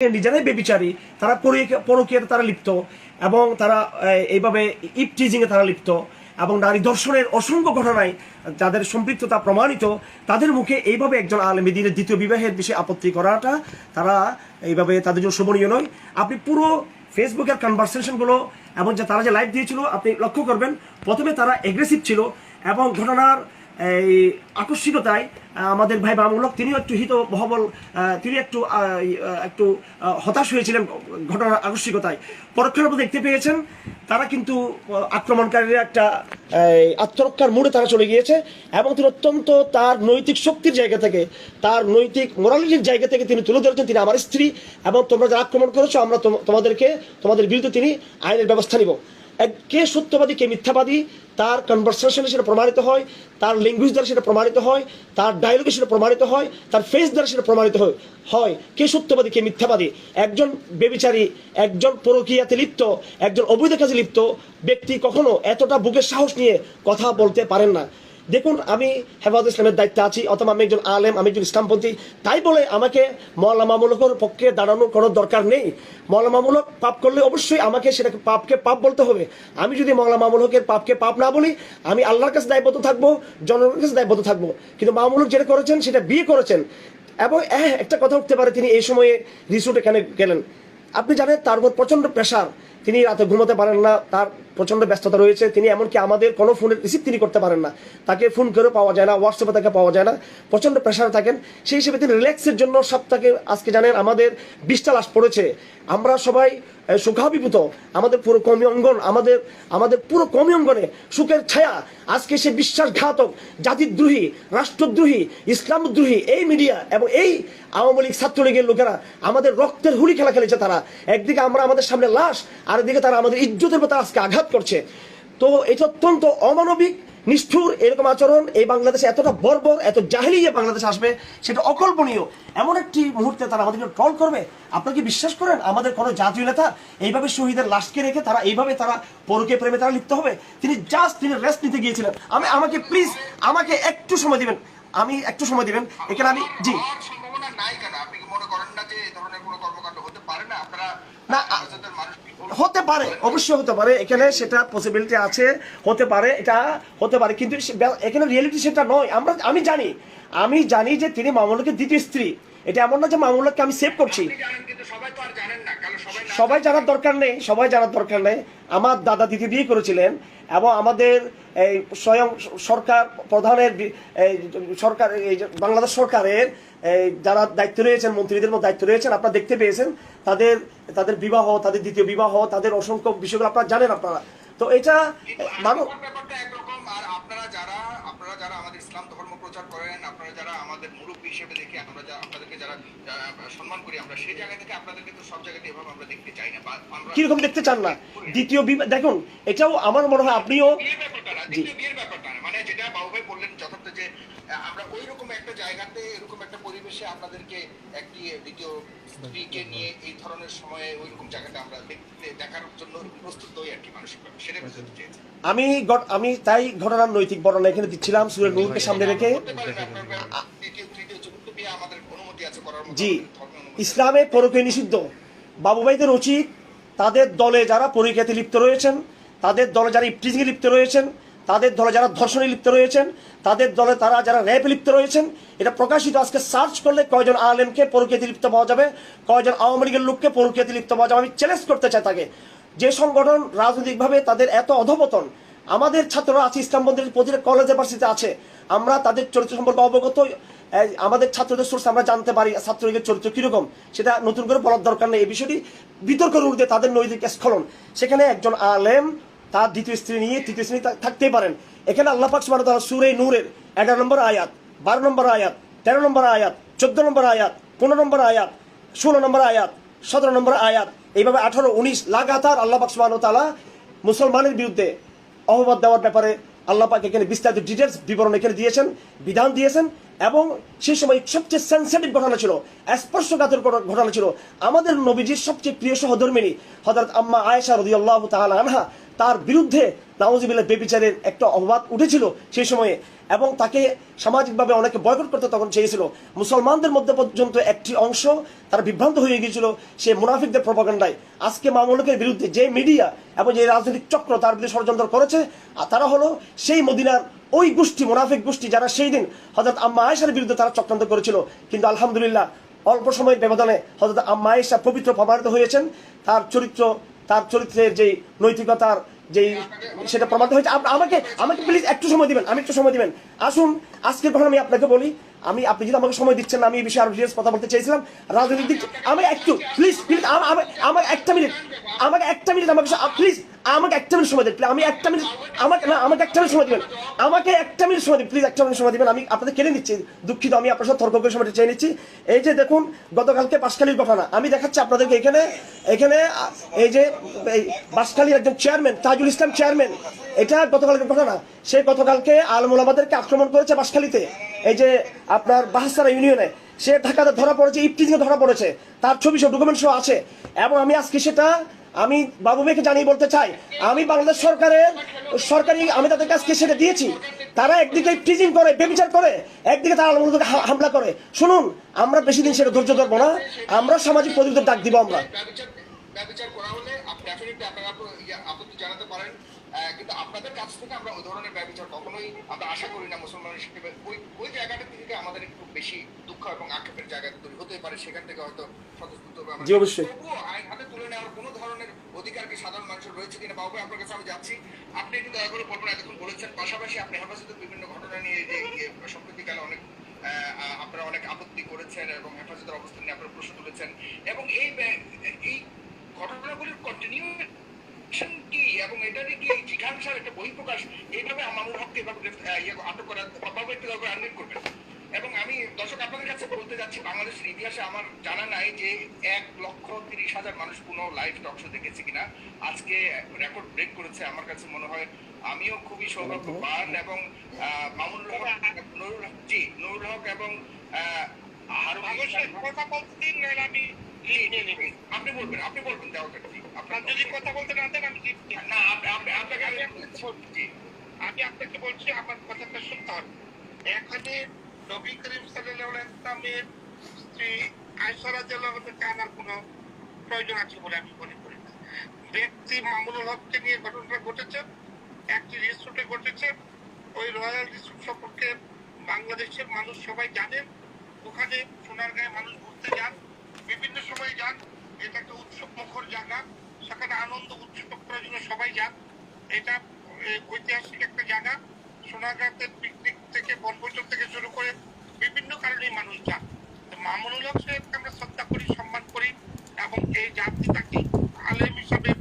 নিজেরাই বেবিচারী, তারা পরকীয়াতে তারা লিপ্ত এবং তারা এইভাবে ইপটিজিংয়ে তারা লিপ্ত এবং নারী ধর্ষণের অসংখ্য ঘটনায় যাদের সম্পৃক্ততা প্রমাণিত, তাদের মুখে এইভাবে একজন আলেম দ্বীনের দ্বিতীয় বিবাহের বিষয়ে আপত্তি করাটা তারা এইভাবে তাদের জন্য শোভনীয় নয়। আপনি পুরো ফেসবুকের কনভারসেশনগুলো এবং যে তারা যে লাইভ দিয়েছিল আপনি লক্ষ্য করবেন, প্রথমে তারা এগ্রেসিভ ছিল এবং ঘটনার এই আকস্মিকতায় আমাদের ভাই মামুলক তিনিও একটু হিতবহবল, তিনি একটু একটু হতাশ হয়েছিলেন ঘটনার আকস্মিকতায়। পরক্ষণের মধ্যে দেখতে পেয়েছেন তারা কিন্তু আক্রমণকারীরা একটা আত্মরক্ষার মোড়ে তারা চলে গিয়েছে এবং তিনি অত্যন্ত তার নৈতিক শক্তির জায়গা থেকে, তার নৈতিক মোরালিটির জায়গা থেকে তিনি তুলে ধরেছেন তিনি আমার স্ত্রী এবং তোমরা যারা আক্রমণ করেছো আমরা তোমাদের বিরুদ্ধে তিনি আইনের ব্যবস্থা নিব। কে সত্যবাদী কে মিথ্যাবাদী তার কনভারসেশনে সেটা প্রমাণিত হয়, তার ল্যাঙ্গুয়েজ দ্বারা সেটা প্রমাণিত হয়, তার ডায়লগে সেটা প্রমাণিত হয়, তার ফেস দ্বারা সেটা প্রমাণিত হয় কে সত্যবাদী কে মিথ্যাবাদী। একজন বেবিচারী, একজন পরকীয়াতে লিপ্ত, একজন অবৈধ কাজে লিপ্ত ব্যক্তি কখনো এতটা বুকের সাহস নিয়ে কথা বলতে পারেন না। দেখুন, আমি হেফাজত ইসলামের দায়িত্বে আছি, অথবা আমি একজন আলেম, আমি একজন ইসলামপন্থী, তাই বলে আমাকে মওলানা মামুনুলের পক্ষে দাঁড়ানোর কোনো দরকার নেই। মওলানা মামুনুল পাপ করলে অবশ্যই আমাকে সেটাকে পাপকে পাপ বলতে হবে। আমি যদি মওলানা মামুনুলের পাপকে পাপ না বলি, আমি আল্লাহর কাছে দায়বদ্ধ থাকবো, জনগণের কাছে দায়বদ্ধ থাকবো। কিন্তু মামুনুল যেটা করেছেন সেটা বিয়ে করেছেন এবং একটা কথা উঠতে পারে, তিনি এই সময়ে রিসোর্টে কেন গেলেন? আপনি জানেন তার উপর প্রচণ্ড প্রেশার, তিনি রাতে ঘুমাতে পারেন না, তার প্রচণ্ড ব্যস্ততা রয়েছে, তিনি এমনকি আমাদের কোনো ফোনের রিসিভ তিনি করতে পারেন না, তাকে ফোন করেও পাওয়া যায় না, হোয়াটসঅ্যাপে তাকে পাওয়া যায় না, প্রচণ্ড প্রেশারে থাকেন। সেই হিসেবে তিনি রিল্যাক্সের জন্য সপ্তাহে, আজকে জানেন আমাদের 20টা লাশ পড়েছে, আমরা সবাই সুখাভিভূত, আমাদের পুরো কর্মী অঙ্গন, আমাদের পুরো কর্মী অঙ্গনে সুখের ছায়া। আজকে সে বিশ্বাসঘাতক, জাতিদ্রোহী, রাষ্ট্রদ্রোহী, ইসলামদ্রোহী এই মিডিয়া এবং এই আওয়ামী লীগ ছাত্রলীগের লোকেরা আমাদের রক্তের হুলি খেলা খেলেছে। তারা একদিকে আমরা আমাদের সামনে লাশ, আর এদিকে তারা আমাদের ইজ্জতের উপর আজকে আঘাত করছে। তো এটা অত্যন্ত অমানবিক, নিষ্ঠুর এরকম আচরণ এই বাংলাদেশে এতটা বর্বর, এত জাহেলিয়ে বাংলাদেশে আসবে সেটা অকল্পনীয়। এমন একটি মুহূর্তে তারা আমাদেরকে ট্রল করবে। আপনারা কি বিশ্বাস করেন আমাদের কোনো জাতীয় নেতা এইভাবে শহীদের লাশকে রেখে এইভাবে তারা পরকীয়া প্রেমে তারা লিপ্ত হবে? তিনি রেস্ট নিতে গিয়েছিলেন। আমাকে প্লিজ আমাকে একটু সময় দিবেন, আমি একটু সময় দিবেন এখানে আমি জি না হতে পারে, অবশ্যই হতে পারে, এখানে সেটা পসিবিলিটি আছে, হতে পারে, এটা হতে পারে, কিন্তু এখানে রিয়েলিটি সেটা নয়। আমি জানি যে তিনি মামুনুলকে দ্বিতীয় স্ত্রী। এটা এমন না যে মামুনুলকে আমি সেভ করছি, সবাই জানার দরকার নেই। আমার দাদা দ্বিতীয় বিয়ে করেছিলেন এবং আমাদের এই স্বয়ং সরকার প্রধানের সরকার, এই বাংলাদেশ সরকারের যারা দায়িত্ব রয়েছেন, মন্ত্রীদের মধ্যে দায়িত্ব রয়েছেন, আপনারা দেখতে পেয়েছেন তাদের বিবাহ, তাদের দ্বিতীয় বিবাহ, তাদের অসংখ্য বিষয়গুলো আপনারা জানেন। আপনারা তো এটা আপনারা যারা আমাদের ইসলাম ধর্ম প্রচার করেন, আপনারা যারা আমাদের মুরব্বী হিসেবে দেখি, আমরা আপনাদেরকে যারা সম্মান করি, আমরা সেই জায়গা থেকে আপনাদেরকে তো সব জায়গাতে এভাবে আমরা দেখতে চাই না। কিরকম দেখতে চান না? দ্বিতীয় বিবাহ দেখুন, এটাও আমার মনে হয় আপনিও বিয়ের ব্যাপারটা না, মানে যেটা বাবু ভাই বললেন যথার্থ, যে আমরা ওই রকম একটা জায়গাতে, এরকম একটা পরিবেশে আপনাদেরকে একটি দ্বিতীয় স্ত্রীকে নিয়ে এই ধরনের সময়ে ওই রকম জায়গাটা আমরা দেখার জন্য প্রস্তুত হই আর কি, মানসিকভাবে সেটা বুঝতে চেয়েছি। আমি তাই ঘটনার নৈতিক বর্ণনা এখানে দিচ্ছিলাম সূরা নূরকে সামনে রেখে। জি, ইসলামে পরকীয়া নিষিদ্ধ। বাবু ভাইদের উচিত তাদের দলে যারা পরকীয়াতে লিপ্ত রয়েছেন, তাদের দলে যারা ইফটিজিংয়ে লিপ্ত রয়েছেন, তাদের দলে যারা ধর্ষণে লিপ্ত রয়েছেন, তাদের দলে তারা যারা র্যাপে লিপ্ত রয়েছেন, এটা প্রকাশিত। আজকে সার্চ করলে কয়জন আলেমকে পরকীয়াতে লিপ্ত পাওয়া যাবে, কয়জন আওয়ামী লীগের লোককে পরকীয়াতে লিপ্ত পাওয়া যাবে। আমি চ্যালেঞ্জ করতে চাই তাকে, যে সংগঠন রাজনৈতিকভাবে তাদের এত অধঃপতন, আমাদের ছাত্ররা আছে, ইসলামপন্থীর প্রতিটা কলেজে ভার্সিটিতে আছে, আমরা তাদের চরিত্র সম্পর্কে অবগত, আমাদের ছাত্রদের সোর্স আমরা জানতে পারি ছাত্রলীগের চরিত্র কিরকম, সেটা নতুন করে বলার দরকার নেই। এই বিষয়টি বিতর্কের ঊর্ধ্বে তাদের নৈতিক স্খলন। সেখানে একজন আলেম তার দ্বিতীয় স্ত্রী নিয়ে তৃতীয় স্ত্রী থাকতেই পারেন। এখানে আল্লাহ পাক সুবহানাহু ওয়া তাআলা সূরা নূরের 11 নম্বর আয়াত, 12 নম্বর আয়াত, 13 নম্বর আয়াত, 14 নম্বর আয়াত, 15 নম্বর আয়াত, 16 নম্বর আয়াত, 17 নম্বর আয়াত, এইভাবে 18, 19 লাগাতার আল্লাহ পাক সুবহানাহু ওয়া তাআলা মুসলমানের বিরুদ্ধে অপবাদ দেওয়ার ব্যাপারে আল্লাহ পাক এখানে বিস্তারিত ডিটেলস বিবরণ এখানে দিয়েছেন, বিধান দিয়েছেন। এবং সেই সময় সবচেয়ে সেন্সিটিভ ঘটনা ছিল, স্পর্শকাতর ঘটনা ছিল আমাদের নবীজির সবচেয়ে প্রিয় সহধর্মিনী হযরত আম্মা আয়েশা রাদিয়াল্লাহু তাআলা আনহা, তার বিরুদ্ধে নাউজুবিল্লাহ বেবিচারের একটা অপবাদ উঠেছিল সেই সময়ে, এবং তাকে সামাজিকভাবে অনেকে বয়কট করতে তখন চেয়েছিল। মুসলমানদের মধ্যে পর্যন্ত একটি অংশ তারা বিভ্রান্ত হয়ে গিয়েছিল সে মুনাফিকদের প্রপাগান্ডায়। আজকে মামুনুলের বিরুদ্ধে যে মিডিয়া এবং যে রাজনৈতিক চক্র তার বিরুদ্ধে ষড়যন্ত্র করেছে, আর তারা হলো সেই মদিনার ওই গোষ্ঠী, মুনাফিক গোষ্ঠী, যারা সেই দিন হযরত আম্মা আয়েশার বিরুদ্ধে তারা চক্রান্ত করেছিল। কিন্তু আলহামদুলিল্লাহ অল্প সময়ের ব্যবধানে হযরত আম্মা আয়েশা পবিত্র প্রমাণিত হয়েছেন। তার চরিত্র, তার চরিত্রের যে নৈতিকতার যেই সেটা প্রমাণিত হয়েছে। আমাকে আমাকে প্লিজ একটু সময় দিবেন, একটু সময় দিবেন। আসুন আজকের কথা আমি আপনাকে বলি, আপনি যদি আমাকে সময় দিচ্ছেন না, আমি এই বিষয়ে আরো ডিটেইলস কথা বলতে চাইছিলাম রাজনৈতিক দিক। আমাকে একটু প্লিজ প্লিজ আমাকে একটা মিনিট, আমাকে একটা মিনিট, আমাকে প্লিজ আমাকে একটা মিনিট সময় দেন। আমি একটা মিনিট, আমাকে একটা মিনিট সময় দিবেন, আমাকে একটা মিনিট সময় দিন প্লিজ, একটা মিনিট সময় দিবেন। আমি আপনাদের কেড়ে নিচ্ছি, দুঃখিত, আমি আপনার সাথে তর্ক করে সময়টা চেয়ে নিচ্ছি। এই যে দেখুন গতকালকে বাঁশখালীর ঘটনা আমি দেখাচ্ছি আপনাদেরকে। এখানে এই যে বাঁশখালীর একজন চেয়ারম্যান তাজুল ইসলাম চেয়ারম্যান, এটা গতকালকের ঘটনা। সে গতকালকে আলেম ওলামাদেরকে আক্রমণ করেছে বাঁশখালীতে, এই যে আপনার বাহাসারা ইউনিয়নে। সে ঢাকাতে ধরা পড়েছে, ইফটিজিংয়ে ধরা পড়েছে, তার ছবি সব ডকুমেন্ট সহ আছে। এবং আমি আজকে সেটা আমি বাবু ভাইকে জানিয়ে বলতে চাই, আমি বাংলাদেশ সরকারি আমি তাদের কাছে সেটা দিয়েছি। তারা একদিকে টিজিং করে, বেবিচার করে, একদিকে তারা আলমকে হামলা করে। শুনুন, আমরা বেশি দিন সেটা ধৈর্য ধরবো না, আমরা সামাজিক প্রতিরোধের ডাক দিব। আমরা ব্যবচার করা হলে ডেফিনেটলি আপনারা আপত্তি জানাতে পারেন, কিন্তু আপনাদের কাছ থেকে আমরা ওই ধরনের ব্যবচার কখনোই আমরা আশা করি না মুসলমান হিসেবে। ওই জায়গাটা থেকে আমাদের একটু বেশি দুঃখ এবং আক্ষেপের জায়গা তৈরি হতেই পারে, সেখান থেকে হয়তো স্বতঃস্ফূর্ত হবে। জি অবশ্যই তবুও আইন হাতে তুলে নেওয়ার কোনো ধরনের অধিকার কি সাধারণ মানুষের রয়েছে কিনা বাবু, আপনার কাছে আমি যাচ্ছি। আপনি কিন্তু দয়া করে বলবেন, এতক্ষণ বলেছেন, পাশাপাশি আপনি হেফাজতের বিভিন্ন ঘটনা নিয়ে যে সম্প্রতিকালে অনেক আপনারা অনেক আপত্তি করেছেন এবং হেফাজতের অবস্থান নিয়ে আপনারা প্রশ্ন তুলেছেন, এবং এই ঘটনাগুলির কন্টিনিউশন কি এবং এটারই কি জিজ্ঞাসার একটা বহিঃপ্রকাশ, এইভাবে মামুনুল হককে এভাবে আটক করা বাবু একটু দরকার আনমেন্ট করবেন। এবং আমি দর্শক আপনাদের কাছে বলতে যাচ্ছি, বাংলাদেশের ইতিহাসে আমার জানা নাই যে 1,30,000 মানুষ কোনো লাইভ টক শো দেখেছে কিনা। আজকে রেকর্ড ব্রেক করেছে আমার কাছে মনে হয়। আমিও খুবই সৌভাগ্যবান, এবং মামুনুল হক, নুরুল হক এবং কথা বলতেন আমি আপনি বলবেন দেওয়াটা কি আপনার যদি কথা বলতে না দেন আমি না আপনাকে আমি আপনাকে বলছি আমার কথাটা শুনতে হবে। এখানে নবী করিম সাল্লাল্লাহু আলাইহি ওয়াসাল্লামের স্ত্রী আয়েশা রাদিয়াল্লাহু তাআলা আনার কোনো প্রয়োজন আছে বলে আমি মনে করি না। ব্যক্তি মামুনুল হককে নিয়ে ঘটনাটা ঘটেছে, একটি রিসোর্টে ঘটেছে। ওই রয়্যাল রিসোর্ট সম্পর্কে বাংলাদেশের মানুষ সবাই জানেন। ওখানে সোনারগাঁয়ে মানুষ ঘুরতে যান, বিভিন্ন সময় যান। এটা একটা উৎসব মুখর জায়গা, সেখানে আনন্দ উৎসব করার জন্য সবাই যান। এটা ঐতিহাসিক একটা জায়গা। সোনারগাঁতে পিকনিক থেকে বনভোজন থেকে শুরু করে বিভিন্ন কারণে মানুষ যান। মামুনুল হক সাহেবকে আমরা শ্রদ্ধা করি, সম্মান করি, এবং এই জাতিটাকে আলেম হিসাবে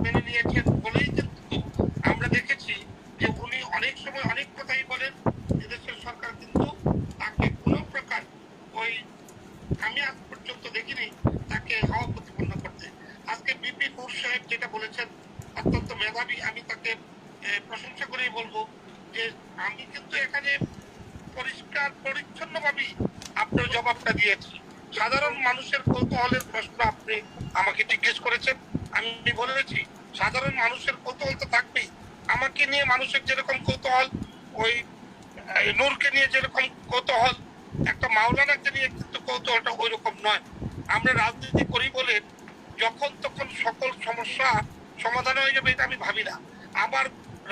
মেনে নিয়েছেন বলেই কিন্তু আমরা দেখেছি যে উনি অনেক সময় অনেক কথাই বলেন। এদেশের সরকার কিন্তু তাকে কোনো প্রকার আমি আজ পর্যন্ত দেখিনি তাকে হাওয়া প্রতিপন্ন করতে। আজকে বিপি নূর সাহেব যেটা বলেছেন অত্যন্ত মেধাবী, আমি তাকে প্রশংসা করেই বলবো যে আমি কিন্তু এখানে পরিষ্কার পরিচ্ছন্ন ভাবেই আপনার জবাবটা দিয়েছি। সাধারণ মানুষের কৌতূহলের প্রশ্ন আপনি আমাকে জিজ্ঞেস করেছেন, আমি বলেছি সাধারণ মানুষের কৌতূহল তো থাকবেই। আমাকে নিয়ে মানুষের যেরকম কৌতূহল, ওই নূরকে নিয়ে যেরকম কৌতূহল, একটা মাওলানাকে নিয়ে কিন্তু কৌতূহলটা ওই রকম নয়। আমরা রাজনীতি করি বলে যখন তখন সকল সমস্যা সমাধান হয়ে যাবে এটা আমি ভাবি না। আবার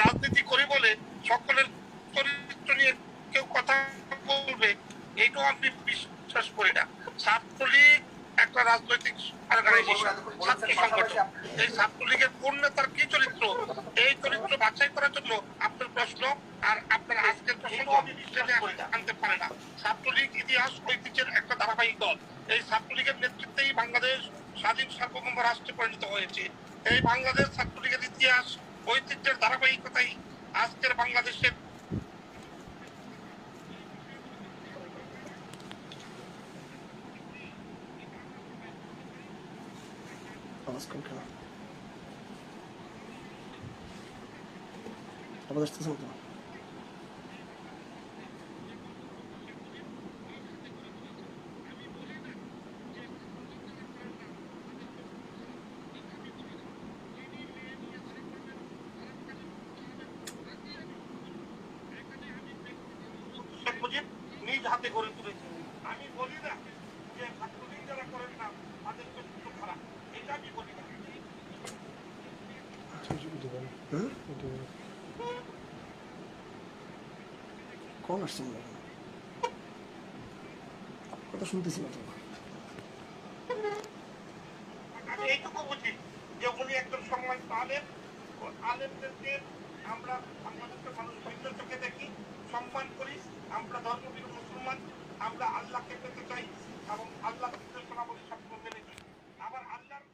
রাজনীতি করি বলে সকলের চরিত্র নিয়ে কেউ কথা বলবে এটাও আমি বিশ্বাস করি না। ছাত্রলীগ একটা রাজনৈতিক ছাত্র সংগঠন। এই ছাত্রলীগের কোন নেতার কি চরিত্র, এই চরিত্র বাছাই করার জন্য আপনার প্রশ্ন আর আপনার আজকের প্রসঙ্গ আনতে পারে না। ছাত্রলীগ ইতিহাস ঐতিহ্যের একটা ধারাবাহিক দল। এই ছাত্রলীগের নেতৃত্বেই বাংলাদেশ স্বাধীন সার্বভৌম রাষ্ট্রে পরিণত হয়েছে। এই বাংলাদেশ ছাত্রলীগের ইতিহাস ঐতিহ্যের ধারাবাহিকতাই আজকের বাংলাদেশের হাতে গড়ে তুলেছে। আমি বলি না যে ছাত্রলীগ যারা করেন না তাদের চরিত্র খারাপ, এটা আমি বলি না। কল আসছে মনে হয়, কথা শুনতেছি না তো। আমি এইটুকু বুঝি যে উনি একজন সম্মানিত আলেম, ও আলেমদেরকে আমরা বাংলাদেশের মানুষ ধৈর্য চোখে দেখি, সম্মান করি। আমরা ধর্মবীর মুসলমান, আমরা আল্লাহকে পেতে চাই এবং আল্লাহর নির্দেশনাবলী সবসময় মেনে নিই। আবার আল্লাহর